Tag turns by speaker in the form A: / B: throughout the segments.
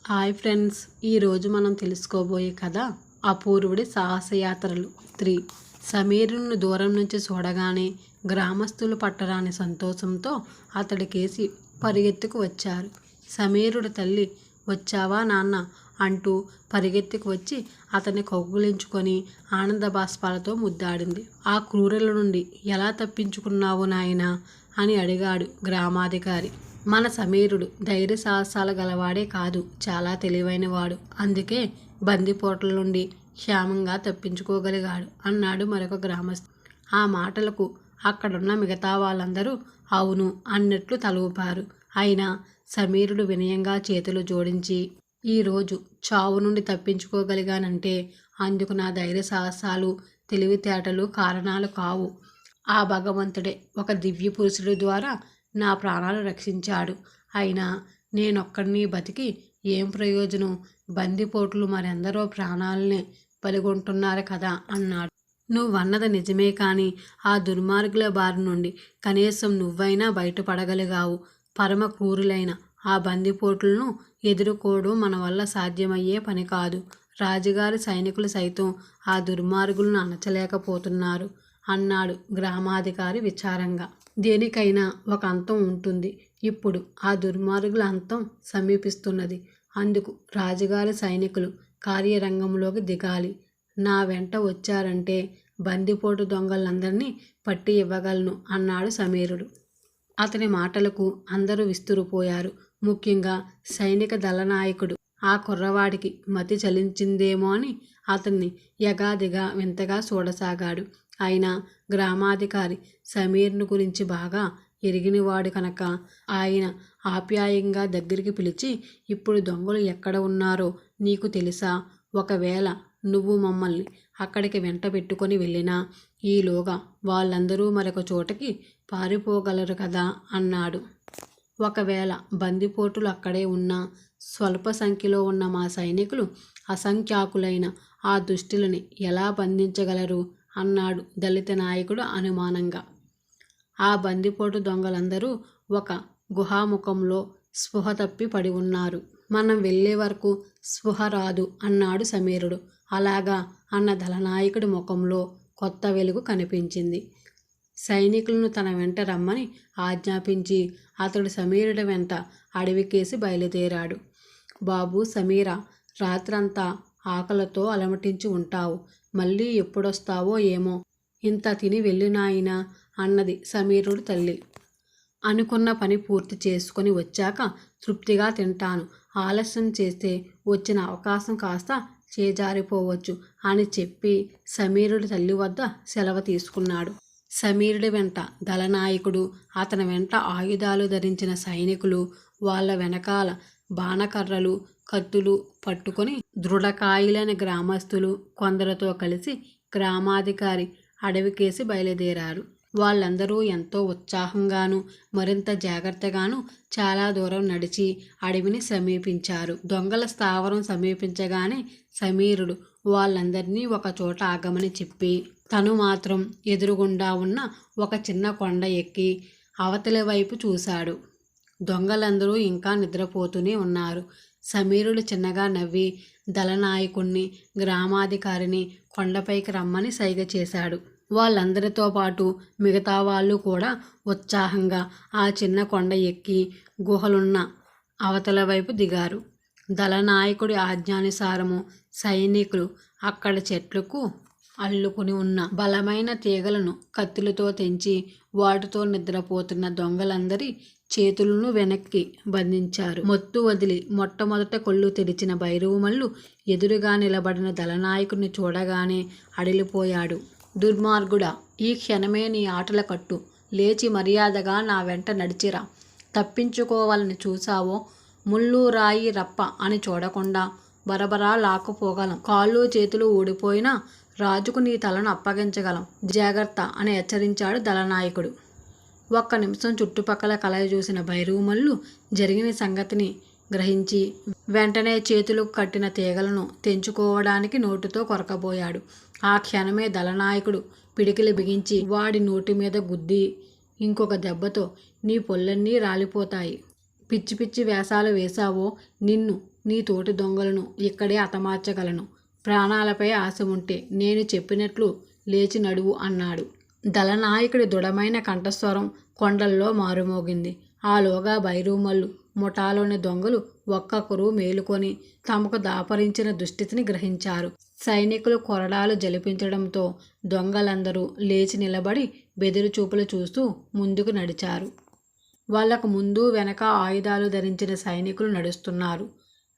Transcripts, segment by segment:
A: Hi friends, ఈరోజు మనం తెలుసుకోబోయే కథ అపూర్వుడి సాహసయాత్రలు 3. సమీరుని దూరం నుంచి చూడగానే గ్రామస్తులు పట్టరాని సంతోషంతో అతడికేసి పరిగెత్తుకు వచ్చారు. సమీరుడి తల్లి వచ్చావా నాన్న అంటూ పరిగెత్తుకు వచ్చి అతన్ని కౌగిలించుకొని ఆనంద బాష్పాలతో ముద్దాడింది. ఆ క్రూరుల నుండి ఎలా తప్పించుకున్నావు నాయనా అని అడిగాడు గ్రామాధికారి. మన సమీరుడు ధైర్య సాహసాలు గలవాడే కాదు, చాలా తెలివైనవాడు. అందుకే బందిపోట్ల నుండి క్షేమంగా తప్పించుకోగలిగాడు అన్నాడు మరొక గ్రామస్తు. ఆ మాటలకు అక్కడున్న మిగతా వాళ్ళందరూ అవును అన్నట్లు తల ఊపారు. అయినా సమీరుడు వినయంగా చేతులు జోడించి, ఈరోజు చావు నుండి తప్పించుకోగలిగానంటే అందుకు నా ధైర్య సాహసాలు తెలివితేటలు కారణాలు కావు. ఆ భగవంతుడే ఒక దివ్య పురుషుడి ద్వారా నా ప్రాణాలు రక్షించాడు. అయినా నేనొక్కడిని బతికి ఏం ప్రయోజనం? బందిపోట్లు మరెందరో ప్రాణాలనే బలిగొంటున్నారు కదా అన్నాడు. నువ్వన్నది నిజమే, కానీ ఆ దుర్మార్గుల బారి నుండి కనీసం నువ్వైనా బయటపడగలిగావు. పరమ క్రూరులైన ఆ బందిపోట్లను ఎదుర్కోవడం మన వల్ల సాధ్యమయ్యే పని కాదు. రాజుగారి సైనికులు సైతం ఆ దుర్మార్గులను అణచలేకపోతున్నారు అన్నాడు గ్రామాధికారి విచారంగా. దేనికైనా ఒక అంతం ఉంటుంది. ఇప్పుడు ఆ దుర్మార్గుల అంతం సమీపిస్తున్నది. అందుకు రాజుగారి సైనికులు కార్యరంగంలోకి దిగాలి. నా వెంట వచ్చారంటే బందిపోటు దొంగలందరినీ పట్టి ఇవ్వగలను అన్నాడు సమీరుడు. అతని మాటలకు అందరూ విస్తురుపోయారు. ముఖ్యంగా సైనిక దళనాయకుడు. ఆ కుర్రవాడికి మతి చలించిందేమో అని అతన్ని యగాదిగా వింతగా చూడసాగాడు. అయినా గ్రామాధికారి సమీర్ను గురించి బాగా ఎరిగినవాడు కనుక ఆయన ఆప్యాయంగా దగ్గరికి పిలిచి, ఇప్పుడు దొంగలు ఎక్కడ ఉన్నారో నీకు తెలుసా? ఒకవేళ నువ్వు మమ్మల్ని అక్కడికి వెంట పెట్టుకొని వెళ్ళినా ఈలోగా వాళ్ళందరూ మరొక చోటకి పారిపోగలరు కదా అన్నాడు. ఒకవేళ బందిపోటులు అక్కడే ఉన్నా స్వల్ప సంఖ్యలో ఉన్న మా సైనికులు అసంఖ్యాకులైన ఆ దుష్టులని ఎలా బంధించగలరు అన్నాడు దళిత నాయకుడు అనుమానంగా. ఆ బందిపోటు దొంగలందరూ ఒక గుహాముఖంలో స్పృహ తప్పి పడి ఉన్నారు. మనం వెళ్ళే వరకు స్పృహ రాదు అన్నాడు సమీరుడు. అలాగా అన్న దళనాయకుడి ముఖంలో కొత్త వెలుగు కనిపించింది. సైనికులను తన వెంట రమ్మని ఆజ్ఞాపించి అతడు సమీరుడి వెంట అడవికేసి బయలుదేరాడు. బాబు సమీరా, రాత్రంతా ఆకలితో అలమటించి ఉంటావు. మళ్ళీ ఎప్పుడొస్తావో ఏమో. ఇంత తిని వెళ్ళి నాయనా అన్నది సమీరుడి తల్లి. అనుకున్న పని పూర్తి చేసుకొని వచ్చాక తృప్తిగా తింటాను. ఆలస్యం చేస్తే వచ్చిన అవకాశం కాస్త చేజారిపోవచ్చు అని చెప్పి సమీరుడి తల్లి వద్ద సెలవు తీసుకున్నాడు. సమీరుడి వెంట దళనాయకుడు, అతని వెంట ఆయుధాలు ధరించిన సైనికులు, వాళ్ళ వెనకాల బాణకర్రలు కత్తులు పట్టుకొని దృఢకాయులైన గ్రామస్తులు కొందరితో కలిసి గ్రామాధికారి అడవికేసి బయలుదేరారు. వాళ్ళందరూ ఎంతో ఉత్సాహంగాను మరింత జాగ్రత్తగాను చాలా దూరం నడిచి అడవిని సమీపించారు. దొంగల స్థావరం సమీపించగానే సమీరుడు వాళ్ళందరినీ ఒక చోట ఆగమని చెప్పి తను మాత్రం ఎదురుగుండా ఉన్న ఒక చిన్న కొండ ఎక్కి అవతలి వైపు చూశాడు. దొంగలందరూ ఇంకా నిద్రపోతూనే ఉన్నారు. సమీరుడు చిన్నగా నవ్వి దళనాయకుణ్ణి గ్రామాధికారిని కొండపైకి రమ్మని సైగ చేశాడు. వాళ్ళందరితో పాటు మిగతా వాళ్ళు కూడా ఉత్సాహంగా ఆ చిన్న కొండ ఎక్కి గుహలున్న అవతల వైపు దిగారు. దళనాయకుడి ఆజ్ఞానుసారము సైనికులు అక్కడ చెట్లకు అల్లుకుని ఉన్న బలమైన తీగలను కత్తులతో తెంచి వాటితో నిద్రపోతున్న దొంగలందరి చేతులను వెనక్కి బంధించారు. మొత్తు వదిలి మొట్టమొదట కొళ్ళు తెరిచిన భైరవమల్లు ఎదురుగా నిలబడిన దళనాయకుడిని చూడగానే అడిలిపోయాడు. దుర్మార్గుడా, ఈ క్షణమే నీ ఆటల కట్టు. లేచి మర్యాదగా నా వెంట నడిచిరా. తప్పించుకోవాలని చూసావో ముళ్ళు రాయి రప్ప అని చూడకుండా బరబరా లాక్కుపోగలం. కాళ్ళు చేతులు ఊడిపోయినా రాజుకు నీ తలను అప్పగించగలం. జాగ్రత్త అని హెచ్చరించాడు దళనాయకుడు. ఒక్క నిమిషం చుట్టుపక్కల కలయి చూసిన భైరవమల్లు జరిగిన సంగతిని గ్రహించి వెంటనే చేతులకు కట్టిన తీగలను తెంచుకోవడానికి నోటితో కొరకబోయాడు. ఆ క్షణమే దళనాయకుడు పిడికిలి బిగించి వాడి నోటి మీద గుద్ది ఇంకొక దెబ్బతో నీ పొల్లన్నీ రాలిపోతాయి. పిచ్చి పిచ్చి వేషాలు వేశావో నిన్ను నీ తోటి దొంగలను ఇక్కడే హతమార్చగలను. ప్రాణాలపై ఆశ ఉంటే నేను చెప్పినట్లు లేచి నడువు అన్నాడు. దళనాయకుడి దృఢమైన కంఠస్వరం కొండల్లో మారుమోగింది. ఆలోగా బైరూమల్లు ముఠాలోని దొంగలు ఒక్కొక్కరు మేలుకొని తమకు దాపరించిన దుస్థితిని గ్రహించారు. సైనికులు కొరడాలు జలిపించడంతో దొంగలందరూ లేచి నిలబడి బెదిరి చూపులు చూస్తూ ముందుకు నడిచారు. వాళ్లకు ముందు వెనక ఆయుధాలు ధరించిన సైనికులు నడుస్తున్నారు.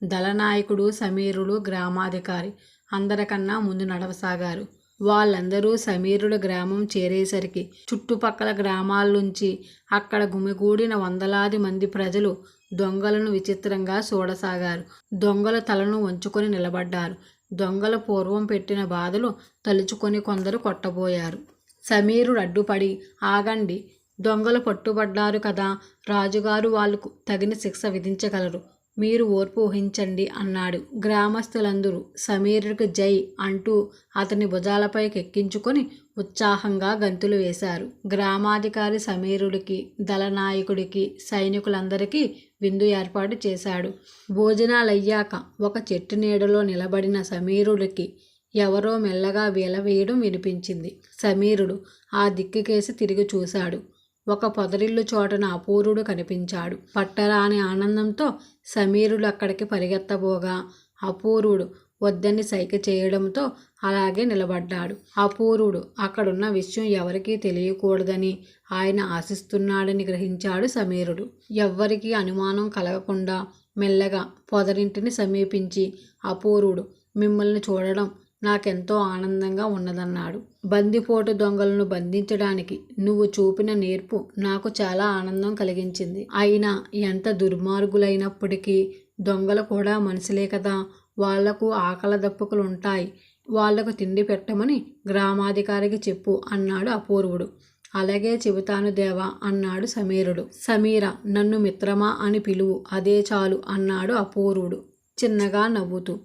A: దళనాయకుడు, సమీరుడు, గ్రామాధికారి అందరికన్నా ముందు నడవసాగారు. వాళ్ళందరూ సమీరుడు గ్రామం చేరేసరికి చుట్టుపక్కల గ్రామాల నుంచి అక్కడ గుమిగూడిన వందలాది మంది ప్రజలు దొంగలను విచిత్రంగా చూడసాగారు. దొంగల తలను వంచుకొని నిలబడ్డారు. దొంగల పూర్వం పెట్టిన బాధలు తలుచుకొని కొందరు కొట్టబోయారు. సమీరుడు అడ్డుపడి, ఆగండి, దొంగలు పట్టుబడ్డారు కదా, రాజుగారు వాళ్లకు తగిన శిక్ష విధించగలరు, మీరు ఓర్పు ఊహించండి అన్నాడు. గ్రామస్తులందరూ సమీరుడికి జై అంటూ అతని భుజాలపైకి ఎక్కించుకొని ఉత్సాహంగా గంతులు వేశారు. గ్రామాధికారి సమీరుడికి, దళనాయకుడికి, సైనికులందరికీ విందు ఏర్పాటు చేశాడు. భోజనాలయ్యాక ఒక చెట్టు నీడలో నిలబడిన సమీరుడికి ఎవరో మెల్లగా వీలవేయడం వినిపించింది. సమీరుడు ఆ దిక్కుకేసి తిరిగి చూశాడు. ఒక పొదరిల్లు చోటన అపూర్వుడు కనిపించాడు. పట్టరాని ఆనందంతో సమీరుడు అక్కడికి పరిగెత్తబోగా అపూర్వుడు వద్దని సైగ చేయడంతో అలాగే నిలబడ్డాడు. అపూర్వుడు అక్కడున్న విషయం ఎవరికీ తెలియకూడదని ఆయన ఆశిస్తున్నాడని గ్రహించాడు సమీరుడు. ఎవ్వరికీ అనుమానం కలగకుండా మెల్లగా పొదరింటిని సమీపించి, అపూర్వుడు, మిమ్మల్ని చూడడం నాకెంతో ఆనందంగా ఉన్నదన్నాడు. బందిపోటు దొంగలను బంధించడానికి నువ్వు చూపిన నేర్పు నాకు చాలా ఆనందం కలిగించింది. అయినా ఎంత దుర్మార్గులైనప్పటికీ దొంగలు కూడా మనుషులే కదా, వాళ్లకు ఆకలి దప్పుకులుంటాయి, వాళ్లకు తిండి పెట్టమని గ్రామాధికారికి చెప్పు అన్నాడు అపూర్వుడు. అలాగే చెబుతాను దేవా అన్నాడు సమీరుడు. సమీర, నన్ను మిత్రమా అని పిలువు, అదే చాలు అన్నాడు అపూర్వుడు చిన్నగా నవ్వుతూ.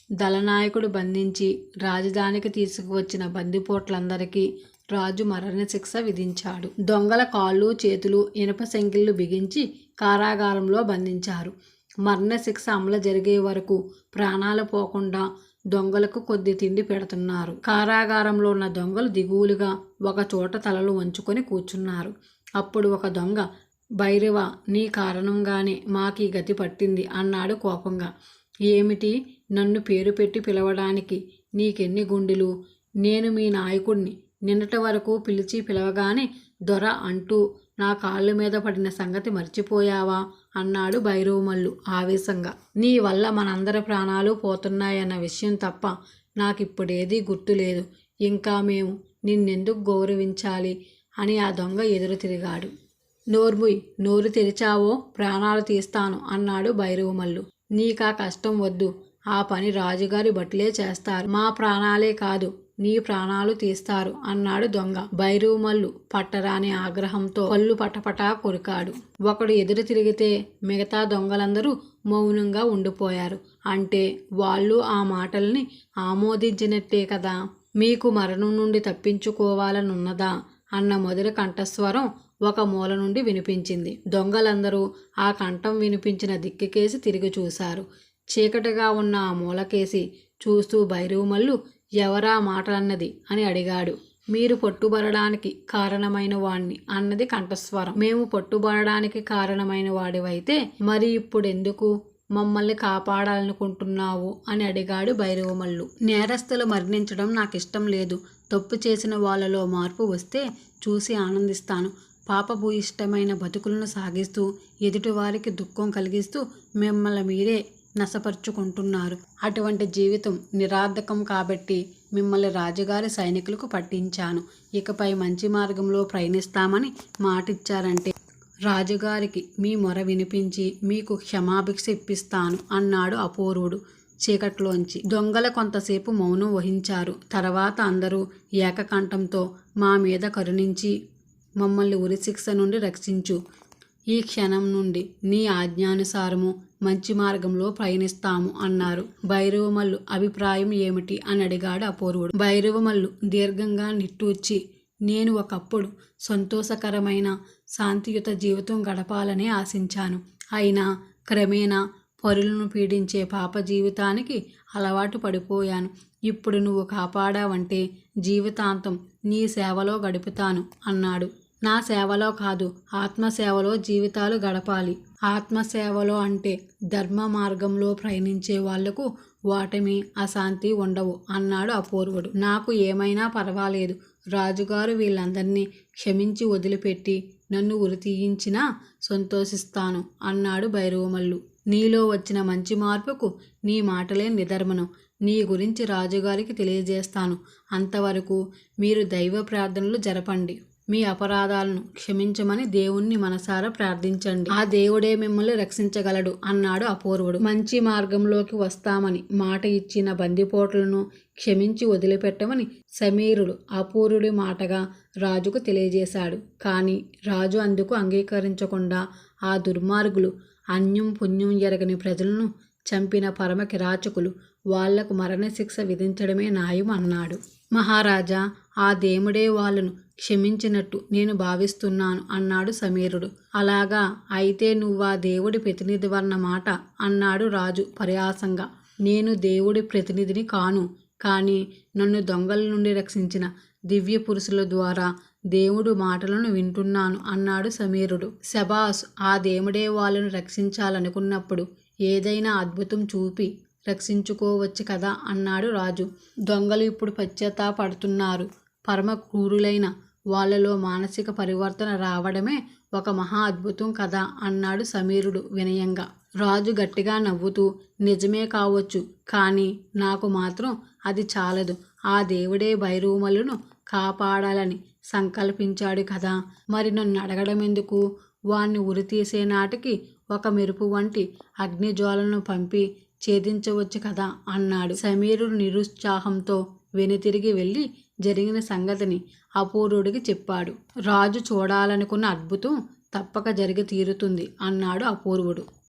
A: దళనాయకుడు బంధించి రాజధానికి తీసుకువచ్చిన బందిపోట్లందరికీ రాజు మరణశిక్ష విధించాడు. దొంగల కాళ్ళు చేతులు ఇనుప సంకెళ్ళు బిగించి కారాగారంలో బంధించారు. మరణశిక్ష అమలు జరిగే వరకు ప్రాణాలు పోకుండా దొంగలకు కొద్ది తిండి పెడుతున్నారు. కారాగారంలో ఉన్న దొంగలు దిగువులుగా ఒక చోట తలలు వంచుకొని కూర్చున్నారు. అప్పుడు ఒక దొంగ, భైరవ, నీ కారణంగానే మాకీ గతి పట్టింది అన్నాడు కోపంగా. ఏమిటి, నన్ను పేరు పెట్టి పిలవడానికి నీకెన్ని గుండెలు? నేను మీ నాయకుడిని నిన్నటి వరకు పిలిచి పిలవగానే దొర అంటూ నా కాళ్ళ మీద పడిన సంగతి మర్చిపోయావా అన్నాడు బైరవమల్లు ఆవేశంగా. నీ వల్ల మనందరి ప్రాణాలు పోతున్నాయన్న విషయం తప్ప నాకిప్పుడేదీ గుర్తులేదు. ఇంకా మేము నిన్నెందుకు గౌరవించాలి అని ఆ దొంగ ఎదురు తిరిగాడు. నోర్ముయ్, నోరు తెరిచావో ప్రాణాలు తీస్తాను అన్నాడు బైరవమల్లు. నీకా కష్టం వద్దు, ఆ పని రాజుగారి భటులే చేస్తారు, మా ప్రాణాలే కాదు నీ ప్రాణాలు తీస్తారు అన్నాడు దొంగ. బైరవమల్లు పట్టరాని ఆగ్రహంతో పళ్ళు పటపటా కొరికాడు. ఒకడు ఎదురు తిరిగితే మిగతా దొంగలందరూ మౌనంగా ఉండిపోయారు. అంటే వాళ్ళు ఆ మాటల్ని ఆమోదించినట్టే కదా. మీకు మరణం నుండి తప్పించుకోవాలనున్నదా అన్న మొదటి కంఠస్వరం ఒక మూల నుండి వినిపించింది. దొంగలందరూ ఆ కంఠం వినిపించిన దిక్కుకేసి తిరిగి చూశారు. చీకటిగా ఉన్న ఆ మూలకేసి చూస్తూ బైరవమల్లు, ఎవరా మాటలన్నది అని అడిగాడు. మీరు పట్టుబడడానికి కారణమైన వాణ్ణి అన్నది కంఠస్వరం. మేము పట్టుబడడానికి కారణమైన వాడివైతే మరి ఇప్పుడెందుకు మమ్మల్ని కాపాడాలనుకుంటున్నావు అని అడిగాడు బైరవమల్లు. నేరస్తులు మరణించడం నాకిష్టం లేదు. తప్పు చేసిన వాళ్ళలో మార్పు వస్తే చూసి ఆనందిస్తాను. పాపభూయిష్టమైన బతుకులను సాగిస్తూ ఎదుటివారికి దుఃఖం కలిగిస్తూ మిమ్మల్ని మీరే నశపరుచుకుంటున్నారు. అటువంటి జీవితం నిరర్థకం కాబట్టి మిమ్మల్ని రాజుగారి సైనికులకు పట్టించాను. ఇకపై మంచి మార్గంలో ప్రయాణిస్తామని మాటిచ్చారంటే రాజుగారికి మీ మొర వినిపించి మీకు క్షమాభిక్ష ఇప్పిస్తాను అన్నాడు అపూర్వుడు చీకట్లోంచి. దొంగల కొంతసేపు మౌనం వహించారు. తర్వాత అందరూ ఏకకంఠంతో, మా మీద కరుణించి మమ్మల్ని ఉరిశిక్ష నుండి రక్షించు. ఈ క్షణం నుండి నీ ఆజ్ఞానుసారము మంచి మార్గంలో ప్రయాణిస్తాము అన్నారు. బైరవమల్లు అభిప్రాయం ఏమిటి అని అడిగాడు అపూర్వుడు. బైరవమల్లు దీర్ఘంగా నిట్టూర్చి, నేను ఒకప్పుడు సంతోషకరమైన శాంతియుత జీవితం గడపాలని ఆశించాను. అయినా క్రమేణా పరులను పీడించే పాప జీవితానికి అలవాటు పడిపోయాను. ఇప్పుడు నువ్వు కాపాడావంటే జీవితాంతం నీ సేవలో గడుపుతాను అన్నాడు. నా సేవలో కాదు, ఆత్మసేవలో జీవితాలు గడపాలి. ఆత్మసేవలో అంటే ధర్మ మార్గంలో ప్రయాణించే వాళ్లకు ఓటమి, అశాంతి ఉండవు అన్నాడు అపూర్వుడు. నాకు ఏమైనా పర్వాలేదు, రాజుగారు వీళ్ళందరినీ క్షమించి వదిలిపెట్టి నన్ను ఉరితీయించినా సంతోషిస్తాను అన్నాడు భైరవమల్లు. నీలో వచ్చిన మంచి మార్పుకు నీ మాటలే నిదర్శనం. నీ గురించి రాజుగారికి తెలియజేస్తాను. అంతవరకు మీరు దైవ ప్రార్థనలు జరపండి. మీ అపరాధాలను క్షమించమని దేవుణ్ణి మనసారా ప్రార్థించండి. ఆ దేవుడే మిమ్మల్ని రక్షించగలడు అన్నాడు అపూర్వుడు. మంచి మార్గంలోకి వస్తామని మాట ఇచ్చిన బందిపోట్లను క్షమించి వదిలిపెట్టమని సమీరుడు అపూర్వుడి మాటగా రాజుకు తెలియజేశాడు. కానీ రాజు అందుకు అంగీకరించకుండా ఆ దుర్మార్గులు, అన్యం పుణ్యం ఎరగని ప్రజలను చంపిన పరమ కిరాచకులు, వాళ్లకు మరణశిక్ష విధించడమే న్యాయం అన్నాడు. మహారాజా, ఆ దేవుడే వాళ్ళను క్షమించినట్టు నేను భావిస్తున్నాను అన్నాడు సమీరుడు. అలాగా, అయితే నువ్వా దేవుడి ప్రతినిధివన్నమాట అన్నాడు రాజు పరిహాసంగా. నేను దేవుడి ప్రతినిధిని కాను, కానీ నన్ను దొంగల నుండి రక్షించిన దివ్య పురుషుల ద్వారా దేవుడు మాటలను వింటున్నాను అన్నాడు సమీరుడు. శబాస్, ఆ దేవుడే వాళ్ళను రక్షించాలనుకున్నప్పుడు ఏదైనా అద్భుతం చూపి రక్షించుకోవచ్చు కదా అన్నాడు రాజు. దొంగలు ఇప్పుడు పశ్చాత్తాపడుతున్నారు. పరమ క్రూరులైన వాళ్ళలో మానసిక పరివర్తన రావడమే ఒక మహా అద్భుతం కదా అన్నాడు సమీరుడు వినయంగా. రాజు గట్టిగా నవ్వుతూ, నిజమే కావచ్చు, కానీ నాకు మాత్రం అది చాలదు. ఆ దేవుడే భైరవమల్లును కాపాడాలని సంకల్పించాడు కదా, మరి నన్ను అడగడం ఎందుకు? వాణ్ణి ఉరితీసే నాటికి ఒక మెరుపు వంటి అగ్నిజ్వాలను పంపి ఛేదించవచ్చు కదా అన్నాడు. సమీరుడు నిరుత్సాహంతో వెనుతిరిగి వెళ్ళి జరిగిన సంగతిని అపూర్వుడికి చెప్పాడు. రాజు చూడాలనుకున్న అద్భుతం తప్పక జరిగి తీరుతుంది అన్నాడు అపూర్వుడు.